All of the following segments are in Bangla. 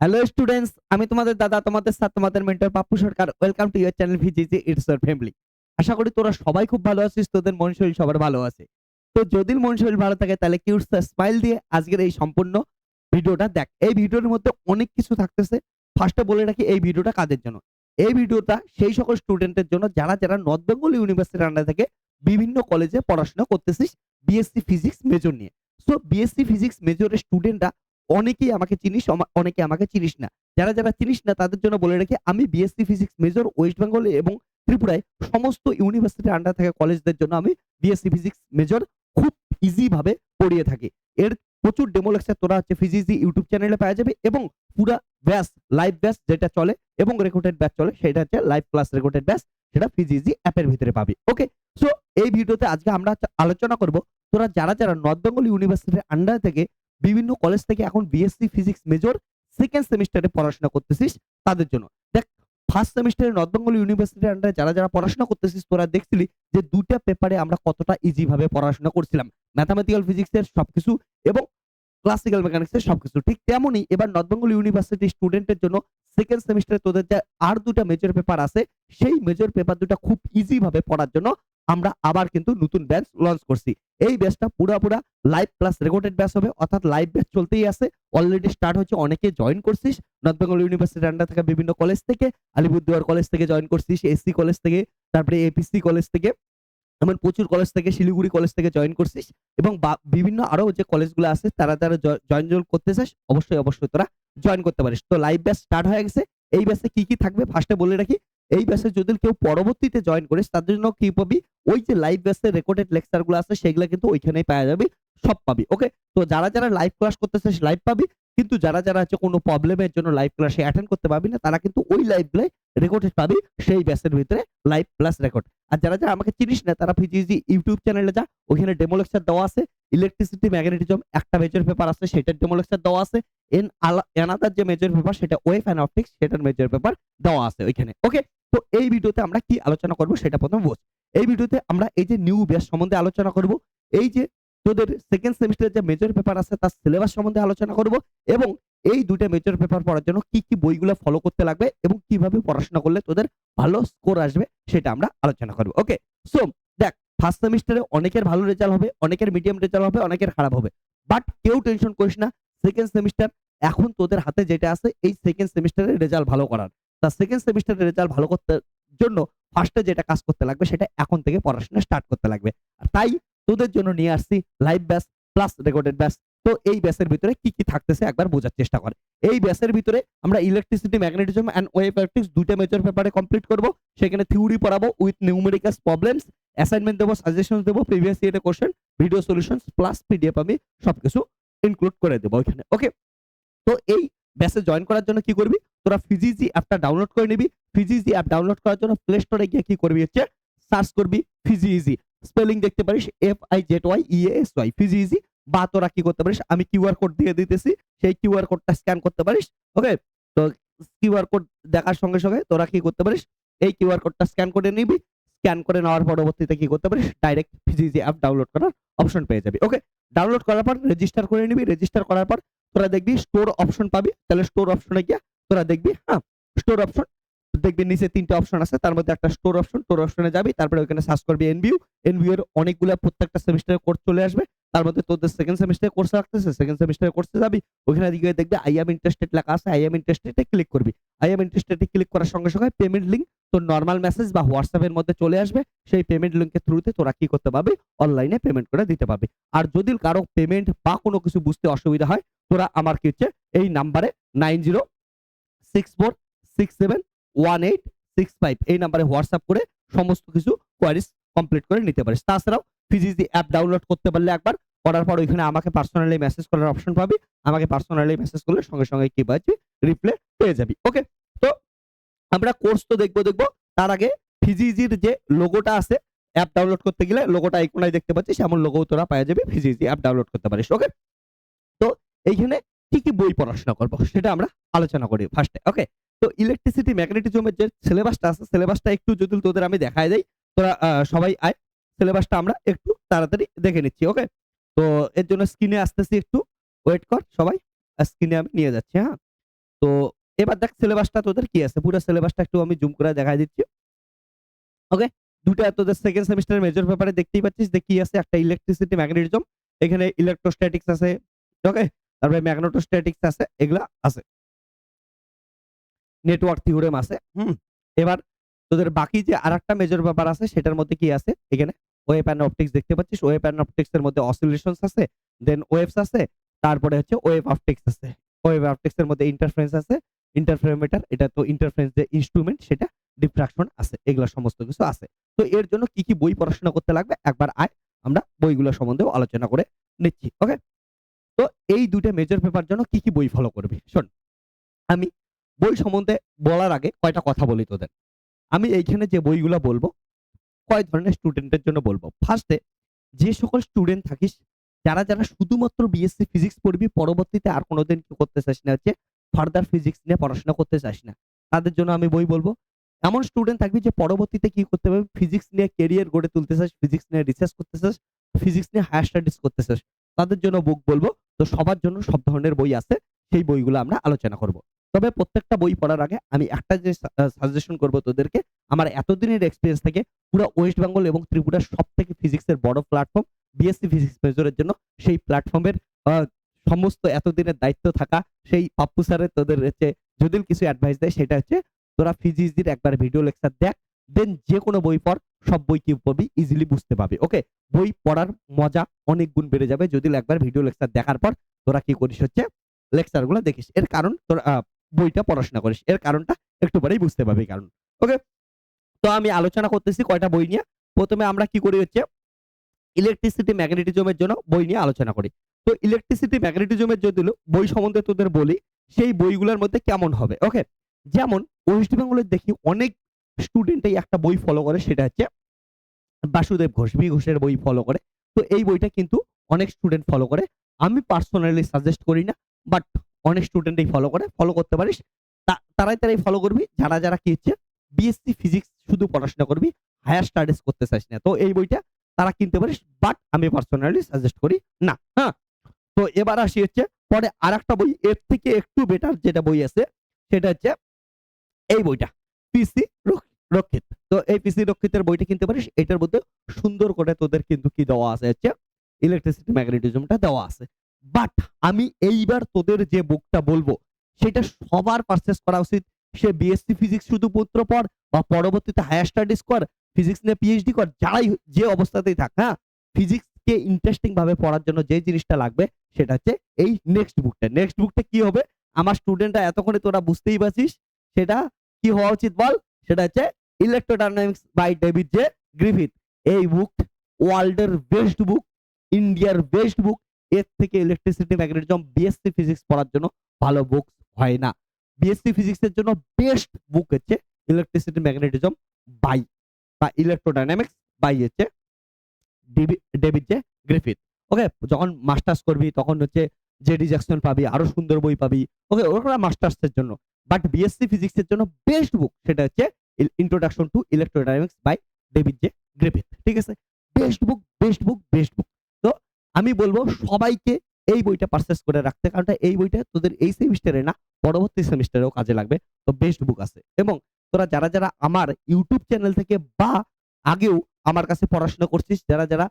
হ্যালো স্টুডেন্টস, আমি তোমাদের দাদা, তোমাদের স্যার, তোমাদের mentor Pappu Sarkar. Welcome to your channel ভিজিজি ইটস ইওর ফ্যামিলি। আশা করি তোরা সবাই খুব ভালো আছিস, তোদের মন শরীর সবার ভালো আছে। তো যদি মন শরীর ভালো থাকে তাহলে কিউটস স্মাইল দিয়ে আজকের এই সম্পূর্ণ ভিডিওটা দেখ। এই ভিডিওর মধ্যে অনেক কিছু থাকতেছে। ফার্স্টে বলে রাখি এই ভিডিওটা কাদের জন্য। এই ভিডিওটা সেই সকল স্টুডেন্টের জন্য যারা যারা নর্থ বেঙ্গল ইউনিভার্সিটির আন্ডার থেকে বিভিন্ন কলেজে পড়াশোনা করতেছিস বিএসসি ফিজিক্স মেজর নিয়ে। সো বিএসসি ফিজিক্স মেজরের স্টুডেন্টরা অনেকেই আমাকে চিনিস, অনেকে আমাকে চিনিস না। যারা যারা চিনিস না তাদের জন্য বলে রাখি, আমি BSc physics major West Bengal এবং ত্রিপুরায় সমস্ত ইউনিভার্সিটির আন্ডার থাকা কলেজদের জন্য আমি বিএসসি ফিজিক্স মেজর খুব ইজি ভাবে পড়িয়ে থাকি। এর প্রচুর ডেমো লেকচার তোরা হচ্ছে ফিজিজি ইউটিউব চ্যানেলে পাওয়া যাবে এবং পুরা ব্যাচ লাইভ ব্যাচ যেটা চলে এবং রেকর্ডেড ব্যাচ চলে সেটা হচ্ছে লাইভ ক্লাস রেকর্ডেড ব্যাচ, সেটা ফিজিজি অ্যাপের ভিতরে পাবি। ওকে, সো এই ভিডিওতে আজকে আমরা আলোচনা করব তোরা যারা যারা নর্থ বেঙ্গল ইউনিভার্সিটির আন্ডার থেকে বিভিন্ন কলেজ থেকে এখন বিএসসি ফিজিক্স মেজর সেকেন্ড সেমিস্টারে পড়াশোনা করতেছিস তাদের জন্য। দেখ, ফার্স্ট সেমিস্টারে নর্থ বেঙ্গল ইউনিভার্সিটির আন্ডারে যারা যারা পড়াশোনা করতেছিস তোরা দেখছিলি যে দুইটা পেপারে আমরা কতটা ইজি ভাবে পড়াশোনা করছিলাম, ম্যাথামেটিক্যাল ফিজিক্সের সবকিছু এবং ক্লাসিক্যাল মেকানিক্সের সবকিছু। ঠিক তেমনই এবার নর্থ বেঙ্গল ইউনিভার্সিটি স্টুডেন্টের জন্য সেকেন্ড সেমিস্টারে তোদের যে আর দুটা মেজর পেপার আছে সেই মেজর পেপার দুটা খুব ইজি ভাবে পড়ার জন্য আমরা আবার কিন্তু নতুন ব্যাচ লঞ্চ করছি। এই ব্যাচটা পুরা লাইভ প্লাস রেকর্ডেড ব্যাচ হবে, অর্থাৎ লাইভ ব্যাচ চলতেই আছে, অলরেডি স্টার্ট হচ্ছে। অনেকে জয়েন করছিস নর্থ বেঙ্গল ইউনিভার্সিটির আন্ডার থাকা বিভিন্ন কলেজ থেকে, আলিপুরদুয়ার কলেজ থেকে জয়েন করছিস, এসসি কলেজ থেকে, তারপরে এপিসি কলেজ থেকে, এমন প্রচুর কলেজ থেকে, শিলিগুড়ি কলেজ থেকে জয়েন করছিস এবং বিভিন্ন আরো যে কলেজগুলো আছে তারা যারা জয়েন করতে চাস অবশ্যই অবশ্যই তোরা জয়েন করতে পারিস। তো লাইভ ব্যাচ স্টার্ট হয়ে গেছে। এই ব্যাচে কি কি থাকবে ফার্স্টে বলে রাখি। এই ব্যাচে যদি কেউ পরবর্তীতে জয়েন করিস তাদের জন্য কি পাবি, ওই যে লাইভ ব্যাচের রেকর্ডেড লেকচার গুলো আছে সেগুলো কিন্তু ওইখানেই পাওয়া যাবে, সব পাবি। ওকে, তো যারা যারা লাইভ ক্লাস করতে চাস লাইভ পাবি, কিন্তু যারা যারা হচ্ছে কোনো প্রবলেমের জন্য লাইভ ক্লাসে অ্যাটেন্ড করতে পারবি না তারা কিন্তু ওই লাইভ গুলাই রেকর্ডেড পাবি সেই ব্যাচের ভিতরে, লাইভ প্লাস রেকর্ড। আর যারা যারা আমাকে চিনিস না তারা ফিজিজি ইউটিউব চ্যানেলে যা, ওখানে ডেমো লেকচার দেওয়া আছে। ইলেকট্রিসিটি ম্যাগনেটিজম একটা মেজর পেপার আছে, সেটার ডেমো লেকচার দেওয়া আছে। এনাদার যে মেজর পেপার সেটা ওয়েভ অ্যান্ড অপটিক্স, সেটার মেজর পেপার দেওয়া আছে ওইখানে। ওকে, তো এই ভিডিওতে আমরা কি আলোচনা করব সেটা প্রথমে বোঝ। এই ভিডিওতে আমরা এই যে নিউ ব্যাচ সম্বন্ধে আলোচনা করব, এই যে তোদের সেকেন্ড সেমিস্টারের যে মেজর পেপার আছে তার সিলেবাস সম্বন্ধে আলোচনা করব এবং এই দুইটা মেজর পেপার পড়ার জন্য কি কি বইগুলো ফলো করতে লাগবে এবং কিভাবে পড়াশোনা করলে তোদের ভালো স্কোর আসবে সেটা আমরা আলোচনা করব। ওকে, সো দেখ, ফার্স্ট সেমিস্টারে অনেকের ভালো রেজাল্ট হবে, অনেকের মিডিয়াম রেজাল্ট হবে, অনেকের খারাপ হবে, বাট কেউ টেনশন করিস না। সেকেন্ড সেমিস্টার এখন তোদের হাতে যেটা আছে এই সেকেন্ড সেমিস্টারের রেজাল্ট ভালো করার। তা সেকেন্ড সেমিস্টারের রেজাল্ট ভালো করতে জন্য ফার্স্টে যেটা কাজ করতে লাগবে সেটা এখন থেকে পড়াশোনা স্টার্ট করতে লাগবে। আর তাই তোদের জন্য নিয়ে আসছি live batch plus recorded batch. তো এই ব্যাচের ভিতরে কি কি থাকতেছে একবার বোঝার চেষ্টা কর। এই ব্যাচের ভিতরে আমরা electricity magnetism and wave electrics দুইটা মেজর পেপারে কমপ্লিট করব। সেখানে থিওরি পড়াবো উইথ নিউমেরিক্যালস প্রবলেমস, অ্যাসাইনমেন্ট দেবো, সাজেশনস দেবো, প্রিভিয়াস ইয়ারের question, video solutions plus PDF আমি সবকিছু ইনক্লুড করে দেবো ওইখানে। ওকে, তো এই ব্যাচে জয়েন করার জন্য কি করবি, তোরা ফিজিজি অ্যাপটা ডাউনলোড করে নিবি। ফিজিজি অ্যাপ ডাউনলোড করার জন্য প্লে স্টোরে গিয়ে কি করবি হচ্ছে সার্চ করবি ফিজিজি, স্পেলিং দেখতে পারিস FIZYEASY ফিজিজি, বা তোরা কি করতে পারিস, আমি কিউআর কোড দিয়ে দিতেছি, সেই কিউআর কোডটা স্ক্যান করতে পারিস। ওকে, তো কিউআর কোড দেখার সঙ্গে সঙ্গে তোরা কি করতে পারিস, এই কিউআর কোডটা স্ক্যান করে নিবি। স্ক্যান করে নেওয়ার পরবর্তীতে কি করতে পারিস, ডাইরেক্ট ফিজিজি অ্যাপ ডাউনলোড করার অপশন পেয়ে যাবি। ওকে, ডাউনলোড করার পর রেজিস্টার করে নিবি। রেজিস্টার করার পর তোরা দেখবি স্টোর অপশন পাবি, তাহলে স্টোর অপশনে গিয়ে তোরা দেখবি, হ্যাঁ স্টোর অপশন দেখবি, নিচে তিনটা অপশন আছে তার মধ্যে একটা স্টোর অপশন, স্টোর অপশনে যাবি, তারপরে ওখানে সার্চ করবি এনভিউ। এনভিউ এর অনেকগুলো প্রত্যেকটা সেমিস্টারের কোর্স চলে আসবে, তার মধ্যে তোদের সেকেন্ড সেমিস্টারের কোর্স রাখতেছে, সেকেন্ড সেমিস্টারের কোর্সে যাবি, ওখানে দিকে দেখবি আই এম ইন্টারেস্টেড লেখা আছে, আই এম ইন্টারেস্টেডে ক্লিক করবি। আই এম ইন্টারেস্টেডে ক্লিক করার সঙ্গে সঙ্গে পেমেন্ট লিংক তোর নর্মাল মেসেজ বা হোয়াটসঅ্যাপের মধ্যে চলে আসবে। সেই পেমেন্ট লিংকের থ্রুতে তোরা কি করতে পারবি, অনলাইনে পেমেন্ট করে দিতে পারবি। আর যদি কারো পেমেন্ট বা কোনো কিছু বুঝতে অসুবিধা হয় তোরা আমার কি হচ্ছে এই নাম্বারে 9064671865 এই নাম্বারে হোয়াটসঅ্যাপ করে সমস্ত কিছু কোয়ারিজ কমপ্লিট করে নিতে পারিস। তাছাড়াও ফিজিজি অ্যাপ ডাউনলোড করতে পারলে একবার করার পর ওইখানে আমাকে পার্সোনালি মেসেজ করার অপশন পাবি। আমাকে পার্সোনালি মেসেজ করলে সঙ্গে সঙ্গে কি পাচ্ছি, রিপ্লাই পেয়ে যাবি। ওকে, তো আমরা কোর্স তো দেখবো, তার আগে ফিজিজির যে লোগোটা আছে অ্যাপ ডাউনলোড করতে গেলে লোগোটা এই কোনায় দেখতে পাচ্ছিস, এমন লোগো তোরা পেয়ে যাবি, ফিজিজি অ্যাপ ডাউনলোড করতে পারিস। ওকে, তো এইখানে কি কি বই পড়াশোনা করব সেটা আমরা আলোচনা করি ফার্স্টে। ওকে, তো ইলেকট্রিসিটি ম্যাগনেটিজমের যে সিলেবাসটা আছে সিলেবাসটা একটু যদি তোদের আমি দেখাই দেই, তোরা সবাই আয়, সিলেবাসটা আমরা একটু তাড়াতাড়ি দেখে নিচ্ছি। ওকে, তো এর জন্য স্ক্রিনে আসতেছি, একটু ওয়েট কর সবাই, স্ক্রিনে আমি নিয়ে যাচ্ছি। হ্যাঁ, তো তো এবার দেখ সিলেবাসটা তোদের কি আছে, পুরো সিলেবাসটা একটু আমি জুম করে দেখায় দিচ্ছি। ওকে, দুটা তোদের সেকেন্ড সেমিস্টারের মেজর পেপারে দেখতেই পাচ্ছিস যে কি আছে, একটা ইলেকট্রিসিটি ম্যাগনেটিজম, এখানে ইলেকট্রোস্ট্যাটিক্স আছে, ওকে, তারপরে ম্যাগনেটোস্ট্যাটিক্স আছে, এগুলা আছে, নেটওয়ার্ক থিওরেম আছে। এবার তোদের বাকি যে আরেকটা মেজর পেপার আছে সেটার মধ্যে কি আছে, এখানে ওয়েভ অ্যান্ড অপটিক্স দেখতে পাচ্ছিস, ওয়েভ অ্যান্ড অপটিক্স এর মধ্যে অসিলেশনস আছে, দেন ওয়েভস আছে, তারপরে হচ্ছে ওয়েভ অপটিক্স আছে। ওয়েভ অপটিক্স এর মধ্যে ইন্টারফারেন্স আছে, ইন্টারফেরোমিটার, এটা তো ইন্টারফারেন্স যে ইনস্ট্রুমেন্ট সেটা, ডিফ্রাকশন আছে, এগুলো সমস্ত কিছু আছে। তো এর জন্য কি কি বই পড়াশোনা করতে লাগবে একবার আয় আমরা বইগুলো সম্বন্ধেও আলোচনা করে নিচ্ছি। ওকে, তো এই দুইটা মেজর পেপার জন্য কি কি বই ফলো করবি শোন। আমি বই সম্বন্ধে বলার আগে কয়টা কথা বলি তোদের। আমি এইখানে যে বইগুলো বলবো কয় ধরনের স্টুডেন্টের জন্য বলবো। ফার্স্টে যে সকল স্টুডেন্ট থাকিস, যারা যারা শুধুমাত্র বিএসসি ফিজিক্স পড়বি, পরবর্তীতে আর কোনোদিন কি করতে চাস না, হচ্ছে ফার্দার ফিজিক্স নিয়ে পড়াশোনা করতে চাস না, তাদের জন্য আমি বই বলবো। এমন স্টুডেন্ট থাকবি যে পরবর্তীতে কি করতে হবে, ফিজিক্স নিয়ে ক্যারিয়ার গড়ে তুলতে চাস, ফিজিক্স নিয়ে রিসার্চ করতে চাস, ফিজিক্স নিয়ে হায়ার স্টাডিজ করতে চাস, তাদের জন্য বুক বলবো। তো সবার জন্য সব ধরনের বই আছে, সেই বইগুলো আমরা আলোচনা করব। তবে প্রত্যেকটা বই পড়ার আগে আমি একটা যে সাজেশন করব তোদেরকে, আমার এতদিনের এক্সপিরিয়েন্স থেকে পুরো ওয়েস্ট বেঙ্গল এবং ত্রিপুরার সবথেকে ফিজিক্সের বড় প্ল্যাটফর্ম বিএসসি ফিজিক্স মেজরের জন্য, সেই প্ল্যাটফর্মের সমস্ত এতদিনের দায়িত্ব থাকা সেই পাপ্পু স্যারের তোদের হচ্ছে যদি কিছু অ্যাডভাইস দেয়, সেটা হচ্ছে তোরা ফিজিক্সের একবার ভিডিও লেকচার দেখ, দেন যে কোনো বই পড়, সব বই কি পড়বি ইজিলি বুঝতে পারবি। ওকে, বই পড়ার মজা অনেক গুণ বেড়ে যাবে যদি একবার ভিডিও লেকচার দেখার পর তোরা কি করিস হচ্ছে লেকচারগুলো দেখিস, এর কারণ তোরা বইটা পড়াশোনা করিস, এর কারণটা একটু পরেই বুঝতে পারবি কারণ। ওকে, তো আমি আলোচনা করতেছি কয়টা বই নিয়ে। প্রথমে আমরা কি করি হচ্ছে ইলেকট্রিসিটি ম্যাগনেটিজমের জন্য বই নিয়ে আলোচনা করি। তো ইলেকট্রিসিটি ম্যাগনেটিজমের যদি বই সম্বন্ধে তোদের বলি, সেই বইগুলোর মধ্যে কেমন হবে। ওকে, যেমন ওয়েস্ট বেঙ্গলের দেখি অনেক স্টুডেন্ট এই একটা বই ফলো করে, সেটা হচ্ছে বাসুদেব ঘোষ, বি ঘোষের বই ফলো করে। তো এই বইটা কিন্তু অনেক স্টুডেন্ট ফলো করে, আমি পার্সোনালি সাজেস্ট করি না, বাট অনেক স্টুডেন্ট এই ফলো করে, ফলো করতে পারিস। তারাই তারাই ফলো করবি যারা যারা কি হচ্ছে বিএসসি ফিজিক্স শুধু পড়াশোনা করবি, হায়ার স্টাডিজ করতে চাস না। তো এই বইটা তারা কিনতে পারিস, বাট আমি পার্সোনালি সাজেস্ট করি না। হ্যাঁ, তো এবার আসি হচ্ছে পরে আরেকটা বই এর থেকে একটু বেটার যেটা বই আছে, সেটা হচ্ছে এই বইটা, পিসি রক্ষিত। তো এই পিসি রক্ষিতের বইটা কিনতে পারিস, এটার মধ্যে সুন্দর করে তোদের কিন্তু কি দেওয়া আছে হচ্ছে ইলেকট্রিসিটি ম্যাগনেটিজমটা দেওয়া আছে। বাট আমি এইবার তোদের যে বুকটা বলবো সেটা সবার পারচেজ করা উচিত। সে বিএসসি ফিজিক্স শুধু পুত্র পড় বা পরবর্তীতে হায়ার স্টাডিজ কর, ফিজিক্স নিয়ে পিএইচডি কর, যারাই যে অবস্থাতেই থাক, হ্যাঁ, ফিজিক্স কে ইন্টারেস্টিং ভাবে পড়ার জন্য যে জিনিসটা লাগবে সেটা হচ্ছে এই নেক্সট বুকটা। নেক্সট বুকটা কি হবে, আমার স্টুডেন্টরা এতক্ষণে তোরা বুঝতেই পারছিস সেটা কি হওয়া উচিত বল, সেটা হচ্ছে ইলেকট্রোডাইনামিক্স বাই ডেভিড জে গ্রিফিথ। এই বুক ওয়ার্ল্ডের বেস্ট বুক, ইন্ডিয়ার বেস্ট বুক। এর থেকে ইলেকট্রিসিটি ম্যাগনেটিজম বিএসসি ফিজিক্স পড়ার জন্য ভালো বুক হয় না। বিএসসি ফিজিক্স এর জন্য বেস্ট বুক হচ্ছে ইলেকট্রিসিটি ম্যাগনেটিজম বাই বা ইলেকট্রোডাইনামিক্স বাই হচ্ছে ডেভিড জে গ্রিফিথ। ওকে, যখন মাস্টার্স করবি তখন হচ্ছে জেডি জ্যাকসন পাবি, আরো সুন্দর বই পাবি। ওকে, ওরা মাস্টার্স এর জন্য, বাট বিএসসি ফিজিক্স এর জন্য বেস্ট বুক সেটা হচ্ছে introduction to electrodynamics by David J Griffith. ঠিক আছে, best book, best book, best book. তো আমি বলবো সবাইকে এই বইটা পারচেজ করে রাখতে, কারণ এই বইটা তোদের এই সেমিস্টারে না পরবর্তী সেমিস্টারেও কাজে লাগবে। তো বেস্ট বুক আছে। এবং তোরা যারা যারা আমার ইউটিউব চ্যানেল থেকে বা আগেও আমার কাছে পড়াশোনা করছিস, যারা যারা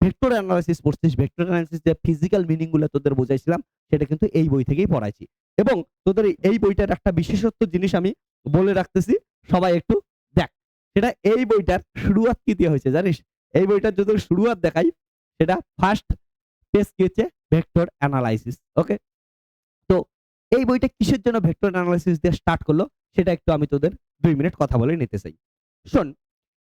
ভেক্টর অ্যানালাইসিস পড়ছিস, ভেক্টর অ্যানালাইসিস যে ফিজিক্যাল মিনিং গুলো তোদের বোঝাইছিলাম সেটা কিন্তু এই বই থেকেই পড়াইছি। এবং তোদের এই বইটার একটা বিশেষত্ব জিনিস আমি বলে রাখতেছি, সবাই একটু দেখ। সেটা এই বইটার শুরুয়াত কি দিয়ে হয়েছে জানিস? এই বইটার যদি শুরুয়াত দেখাই, সেটা ফার্স্ট পেজ কি হচ্ছে ভেক্টর অ্যানালাইসিস। ওকে, তো এই বইটা কিসের জন্য ভেক্টর অ্যানালাইসিস দিয়ে স্টার্ট করলো সেটা একটু আমি তোদের 2 মিনিট কথা বলে নিতে চাই। শোন,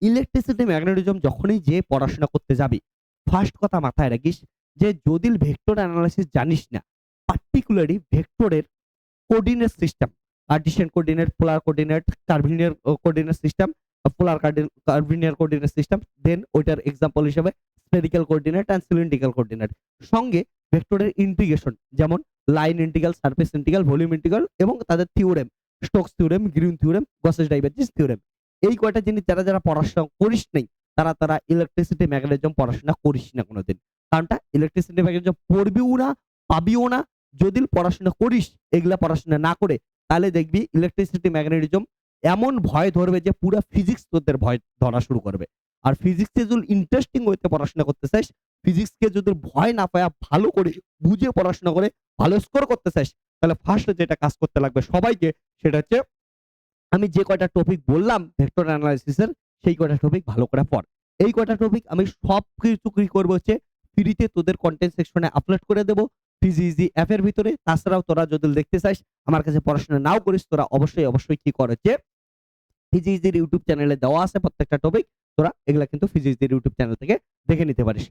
ইলেকট্রিসিটি ম্যাগনেটিজম যখনই যে পড়াশোনা করতে যাবি, ফার্স্ট কথা মাথায় রাখিস যে যদি ভেক্টর অ্যানালাইসিস জানিস না, পার্টিকুলারলি ভেক্টরের coordinate system, cartesian coordinate, polar coordinate, curvilinear coordinate system, polar curvilinear coordinate system, then ওইটার এক্সাম্পল হিসেবে spherical coordinate and cylindrical coordinate, সঙ্গে ভেক্টরের ইন্টিগ্রেশন যেমন line integral, surface integral, volume integral এবং তাদের theorem, Stokes theorem, Green theorem, Gauss's divergence theorem. এই কয়টা জিনিস যারা যারা পড়াশোনা করিস নাই, তারা ইলেকট্রিসিটি ম্যাগনেটিজম পড়াশোনা করিস না কোনোদিন। কারণটা ইলেকট্রিসিটি ম্যাগনেটিজম পড়বিও না, পাবিও না। যদি পড়াশোনা করিস, এগুলা পড়াশোনা না করে তাহলে দেখবি ইলেকট্রিসিটি ম্যাগনেটিজম এমন ভয় ধরবে যে পুরা ফিজিক্স তোদের ভয় ধরা শুরু করবে। আর ফিজিক্সে যদি ইন্টারেস্টিং ওয়েতে পড়াশোনা করতে চাস, ফিজিক্সকে যদি ভয় না পায়া ভালো করে বুঝে পড়াশোনা করে ভালো স্কোর করতে চাস, তাহলে ফার্স্ট যেটা কাজ করতে লাগবে সবাইকে, সেটা হচ্ছে আমি যে কয়টা টপিক বললাম ভেক্টর অ্যানালাইসিস এর, সেই কয়টা টপিক ভালো করে পড়। এই কয়টা টপিক আমি সবকিছু কি করব হচ্ছে ফ্রিতে তোদের কনটেন্ট সেকশনে আপলোড করে দেব ফিজিইজি অ্যাপ এর ভিতরে। তাছাড়াও তোরা যদি দেখতে চাস, আমার কাছে পড়াশোনা নাও করিস, তোরা অবশ্যই কি কর হচ্ছে ফিজিইজির ইউটিউব চ্যানেলে দেওয়া আছে প্রত্যেকটা টপিক, তোরা এগুলা কিন্তু ফিজিইজির ইউটিউব চ্যানেল থেকে দেখে নিতে পারিস।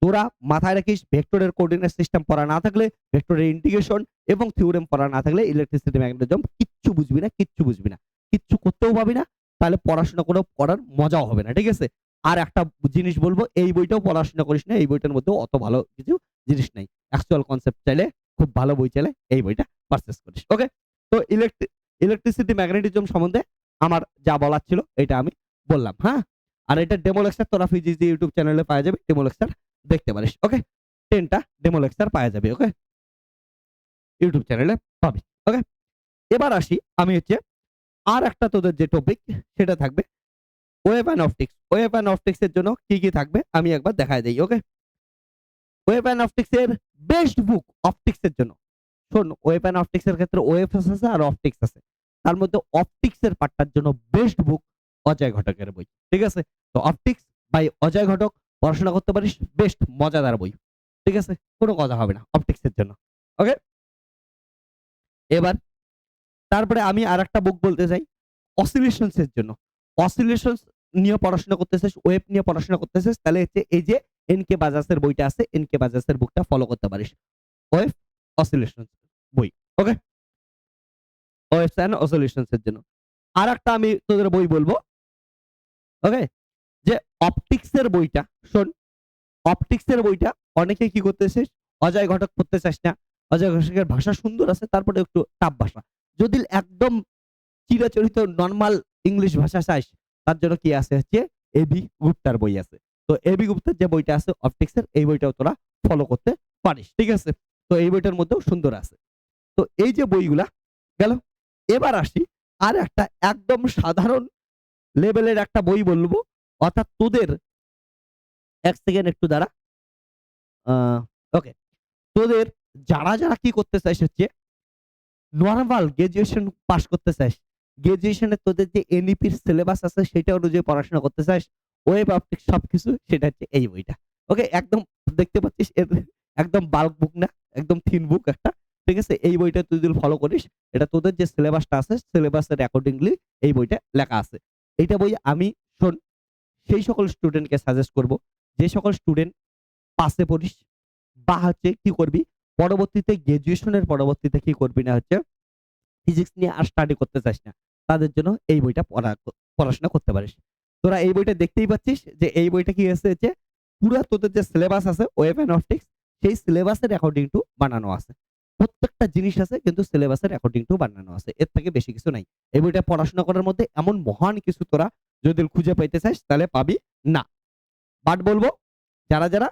তোরা মাথায় রাখিস, ভেক্টরের কোঅর্ডিনেট সিস্টেম পড়া না থাকলে, ভেক্টরের ইন্টিগ্রেশন এবং থিওরেম পড়া না থাকলে ইলেকট্রিসিটি ম্যাগনেটিজম কিচ্ছু বুঝবি না, কিচ্ছু বুঝবি না, কিচ্ছু করতেও পাবি না। তাহলে পড়াশোনা করে করার মজাও হবে না, ঠিক আছে? আর একটা জিনিস বলবো, এই বইটাও পড়াশোনা করিস না, এই বইটার মধ্যেও অত ভালো কিছু জিনিস নাই। অ্যাকচুয়াল কনসেপ্ট চাইলে, খুব ভালো বই চাইলে এই বইটা পারচেজ করিস। ওকে? তো ইলেকট্রিসিটি ম্যাগনেটিজম সম্বন্ধে আমার যা বলার ছিল এটা আমি বললাম, হ্যাঁ? আর এটা ডেমো লেকচার তোরা ফিজিক্স ইউটিউব চ্যানেলে পাওয়া যাবে, ডেমো লেকচার দেখতে পারিস। ওকে? 10 টা ডেমো লেকচার পাওয়া যাবে। ওকে? ইউটিউব চ্যানেলে পাবি। ওকে? এবার আসি আমি হচ্ছে আর একটা তোদের যে টপিক সেটা থাকবে wave and optics. Wave and optics এর জন্য কি, কি থাকবে আমি একবার দেখায় দেই। ওকে? ওয়েভ অ্যান্ড অপটিক্স এর বেস্ট বুক অপটিক্স এর জন্য। শোন, ওয়েভ অ্যান্ড অপটিক্স এর ক্ষেত্রে ওয়েভস আছে আর অপটিক্স আছে। তার মধ্যে অপটিক্স এর পার্টটার জন্য বেস্ট বুক অজয় ঘটকের বই। ঠিক আছে? তো অপটিক্স বাই অজয় ঘটক পড়াশোনা করতে পারিস, বেস্ট মজাদার বই। ঠিক আছে? কোনো কথা হবে না অপটিক্স এর জন্য। ওকে? এবার তারপরে আমি আরেকটা বুক বলতে চাই অসিলেশনস এর জন্য। অসিলেশনস নিয়ে পড়াশোনা করতে চাস, ওয়েভ নিয়ে পড়াশোনা করতে চাস, তাহলে হচ্ছে এই যে এন.কে. বাজাজের বইটা আছে, এন.কে. বাজাজের বুকটা ফলো করতে পারিস। ওয়েভ অসিলেশনস বই। ওকে? ওয়েভস অ্যান্ড অসিলেশনস এর জন্য। আরেকটা আমি তোদের বই বলবো, ওকে? যে অপটিক্স এর বইটা, শোন, অপটিক্স এর বইটা অনেকে কি করতেছিস, অজয় ঘটক পড়তে চাস না। অজয় ঘটকের ভাষা সুন্দর আছে, তারপরে একটু টাফ ভাষা। যদি একদম চিরাচরিত নরমাল ইংলিশ ভাষা চাইস, তার জন্য কি আছে হচ্ছে এবি গুপ্তার বই আছে। তো এবি গুপ্তার যে বইটা আছে অপটিক্স এর, এই বইটাও তোরা ফলো করতে পারিস। ঠিক আছে? তো এই বইটার মধ্যেও সুন্দর আছে। তো এই যে বইগুলা গেল। এবার আসি আর একটা একদম সাধারণ লেভেলের একটা বই বলবো, অর্থাৎ তোদের ১ সেকেন্ড একটু দাঁড়া। আ ওকে। তোদের যারা কি করতে চাইস হচ্ছে নরমাল গ্র্যাজুয়েশন পাস করতে চাস, গ্র্যাজুয়েশনে তোদের যে এনইপির সিলেবাস আছে সেটা অনুযায়ী পড়াশোনা করতে চাস, ওয়েব অপটিক্স সবকিছু, সেটা হচ্ছে এই বইটা। ওকে? একদম দেখতে পাচ্ছিস একদম বাল্ক বুক না, একদম থিন বুক একটা। ঠিক আছে? এই বইটা তুই যদি ফলো করিস, এটা তোদের যে সিলেবাসটা আছে সিলেবাসের অ্যাকর্ডিংলি এই বইটা লেখা আছে। এইটা বই আমি, শোন, সেই সকল স্টুডেন্টকে সাজেস্ট করব, যে সকল স্টুডেন্ট পাসে পড়িস বা হচ্ছে কি করবি পরবর্তীতে গ্র্যাজুয়েশনের পরবর্তীতে কি করবি না হচ্ছে ফিজিক্স নিয়ে আর স্টাডি করতে চাস না, তাদের জন্য এই বইটা পড়াশোনা করতে পারিস। তোরা এই বইটা দেখতেই পাচ্ছিস যে এই বইটা কি আছে যে পুরা তোদের যে সিলেবাস আছে ওয়েভ অ্যান্ড অপটিক্স, সেই সিলেবাসের অ্যাকর্ডিং টু বানানো আছে। প্রত্যেকটা জিনিস আছে কিন্তু সিলেবাসের অ্যাকর্ডিং টু বানানো আছে। এর থেকে বেশি কিছু নাই। এই বইটা পড়াশোনা করার মধ্যে এমন মহান কিছু তোরা যদি খুঁজে পাইতে চাস তাহলে পাবি না। বাট বলবো, যারা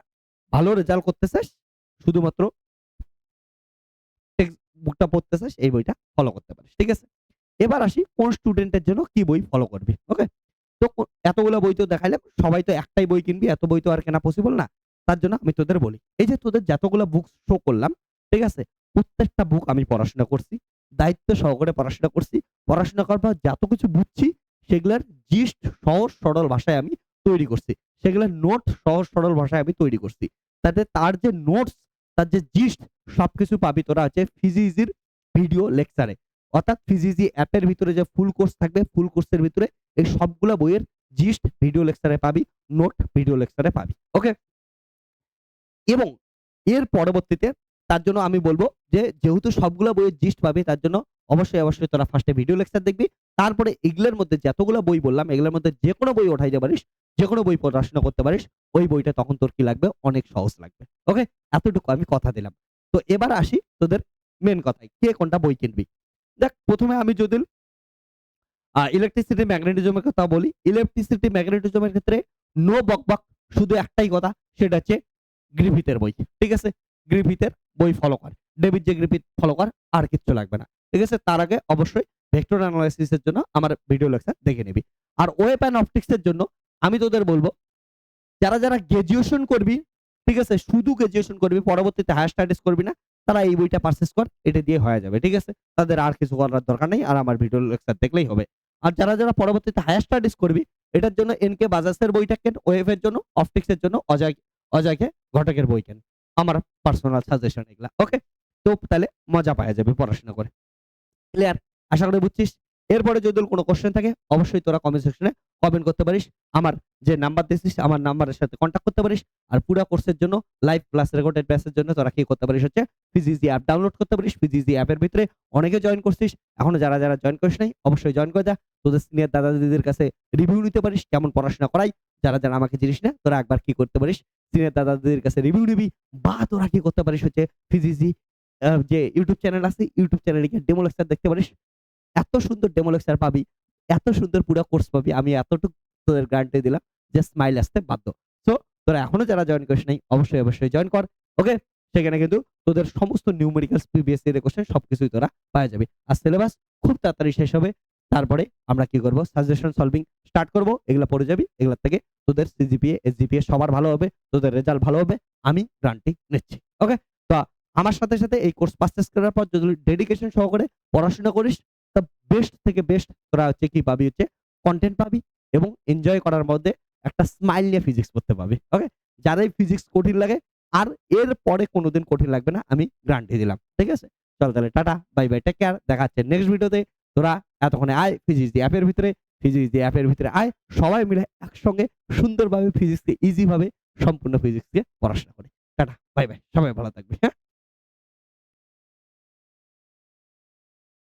ভালো রেজাল্ট করতে চাস, শুধুমাত্র টেক্সট বুকটা পড়তে চাস, এই বইটা ফলো করতে পারিস। ঠিক আছে? এবার আসি কোন স্টুডেন্টের জন্য কি বই ফলো করবি। ওকে? তো এতগুলো বই তো দেখাইলাম, সবাই তো একটাই বই কিনবি, এত বই তো আর কেনা পসিবল না। তার জন্য আমি তোদের বলি, এই যে তোদের যতগুলো বুক শো করলাম, ঠিক আছে? প্রত্যেকটা বুক আমি পড়াশোনা করছি, দায়িত্ব সহকারে পড়াশোনা করছি। পড়াশোনা করার পর যত কিছু বুঝছি সেগুলার জিস্ট সহজ সরল ভাষায় আমি তৈরি করছি। সেগুলোর নোট সহজ সরল ভাষায় আমি তৈরি করছি। তাতে তার যে নোটস, তার যে জিস্ট সবকিছু পাবি তোরা হচ্ছে ফিজিক্সের ভিডিও লেকচারে। অর্থাৎ ফিজিক্স অ্যাপের ভিতরে যে ফুল কোর্স থাকবে, ফুল কোর্সের ভিতরে এই সবগুলা বইয়ের জিস্ট ভিডিও লেকচারে পাবি, নোট ভিডিও লেকচারে পাবি। ওকে? এবং এর পরবর্তীতে তার জন্য আমি বলব যে যেহেতু সবগুলা বইয়ের জিস্ট পাবি, তার জন্য অবশ্যই তোরা ফার্স্টে ভিডিও লেকচার দেখবি। তারপরে এগুলোর মধ্যে যতগুলা বই বললাম এগুলোর মধ্যে যেকোনো বই উঠাইতে পারিস, যেকোনো বই পড়াশোনা করতে পারিস। ওই বইটা তখন তোর কি লাগবে? অনেক সহজ লাগবে। ওকে? এতটুকু আমি কথা দিলাম। তো এবার আসি তোদের মেন কথায়। কে কোনটা বই কিনবি? দেখ, প্রথমে আমি যদি ইলেকট্রিসিটি ম্যাগনেটিজমের কথা বলি, ইলেকট্রিসিটি ম্যাগনেটিজমের ক্ষেত্রে নো বকবক, শুধু একটাই কথা, সেটা হচ্ছে গ্রিফিথের বই। ঠিক আছে? গ্রিফিথের বই ফলো কর। ডেভিড জে গ্রিফিথ ফলো কর, আর কিচ্ছু লাগবে না। ঠিক আছে? তার আগে অবশ্যই ভেক্টর অ্যানালাইসিস এর জন্য আমার ভিডিও লেকচার দেখে নিবি। আর ওয়েব অ্যান্ড অপটিক্স এর জন্য আমি তোদের বলব, যারা গ্র্যাজুয়েশন করবি, ঠিক আছে? শুধু গ্র্যাজুয়েশন করবি, পরবর্তীতে হায়ার স্টাডিজ করবি না, তারা এই বইটা পারচেজ কর। এটা দিয়ে হয়ে যাবে। ঠিক আছে? তাদের আর কিছু করার দরকার নেই। আর আমার ভিডিও লেকচার দেখলেই হবে। আর যারা পরবর্তীতে হায়ার স্টাডিজ করবি, এটার জন্য এনকে বাজাজের বইটা কেন, ওয়েব এর জন্য, অপটিক্স এর জন্য অজয় ঘটকের বই কেন। আমার পার্সোনাল সাজেশন এগুলা। ওকে? তো তাহলে মজা পাওয়া যাবে পড়াশোনা করে। ক্লিয়ার? আশা করি বুঝছিস। এরপরে যদি কোনো কোশ্চেন থাকে অবশ্যই তোরা কমেন্ট সেকশনে কমেন্ট করতে পারিস। আমার যে নাম্বার দিছিস আমার নাম্বারের সাথে কন্টাক্ট করতে পারিস। আর পুরা কোর্সের জন্য লাইভ ক্লাস রেকর্ডেড ব্যাচের জন্য তোরা কি করতে পারিস হচ্ছে ফিজিক্স অ্যাপ ডাউনলোড করতে পারিস। ফিজিক্স অ্যাপের ভিতরে অনেকে জয়েন করছিস। এখনো যারা জয়েন করিস নাই অবশ্যই জয়েন করে যা। তোদের সিনিয়র দাদা দিদিদের কাছে রিভিউ নিতে পারিস কেমন পড়াশোনা করাই। যারা আমাকে চিনিস না তোরা একবার কি করতে পারিস সিনিয়র দাদা দিদির কাছে রিভিউ নিবি, বা তোরা কি করতে পারিস হচ্ছে ফিজিক্স যে ইউটিউব চ্যানেল আছে ইউটিউব চ্যানেলে গিয়ে ডেমো লেকচার দেখতে পারিস। এত সুন্দর ডেমো লেকচার পাবি, এত সুন্দর পুরা কোর্স পাবি। আমি এতটুকু তোদের গ্যারান্টি দিলাম যে স্মাইল আসতে বাধ্য। সো তোরা এখনো যারা জয়েন করিস নাই অবশ্যই জয়েন কর। ওকে? সেখানে কিন্তু তোদের সমস্ত নিউমেরিক্যালস প্রিভিয়াস ইয়ারের কোশ্চেন সবকিছুই তোরা পেয়ে যাবি। আর সিলেবাস খুব তাড়াতাড়ি শেষ হবে। তারপরে আমরা কি করব সাজেশন সলভিং স্টার্ট করব। এগুলা পড়ে যাবি। এগুলা থেকে তোদের সিজিপিএ, এসজিপিএ সবার ভালো হবে। তোদের রেজাল্ট ভালো হবে। আমি গ্যারান্টি নিচ্ছি। ওকে? তো আমার সাথে এই কোর্স পারচেজ করার পর যদি ডেডিকেশন সহকারে পড়াশোনা করিস, তা বেস্ট থেকে বেস্ট তোরা হচ্ছে কি পাবি হচ্ছে কনটেন্ট পাবি এবং এনজয় করার মধ্যে একটা স্মাইল নিয়ে ফিজিক্স পড়তে পাবি। ওকে? যারাই ফিজিক্স কঠিন লাগে আর এর পরে কোনোদিন কঠিন লাগবে না আমি গ্যারান্টি দিলাম। ঠিক আছে? চল তাহলে tata, bye bye, take care. দেখা হচ্ছে নেক্সট ভিডিওতে। তোরা এতক্ষণে আয় ফিজিক্স দি অ্যাপের ভিতরে, আয় সবাই মিলে একসঙ্গে সুন্দরভাবে ফিজিক্সকে ইজি ভাবে সম্পূর্ণ ফিজিক্স দিয়ে পড়াশোনা করি। Tata, bye by. সবাই ভালো থাকবি। হ্যাঁ?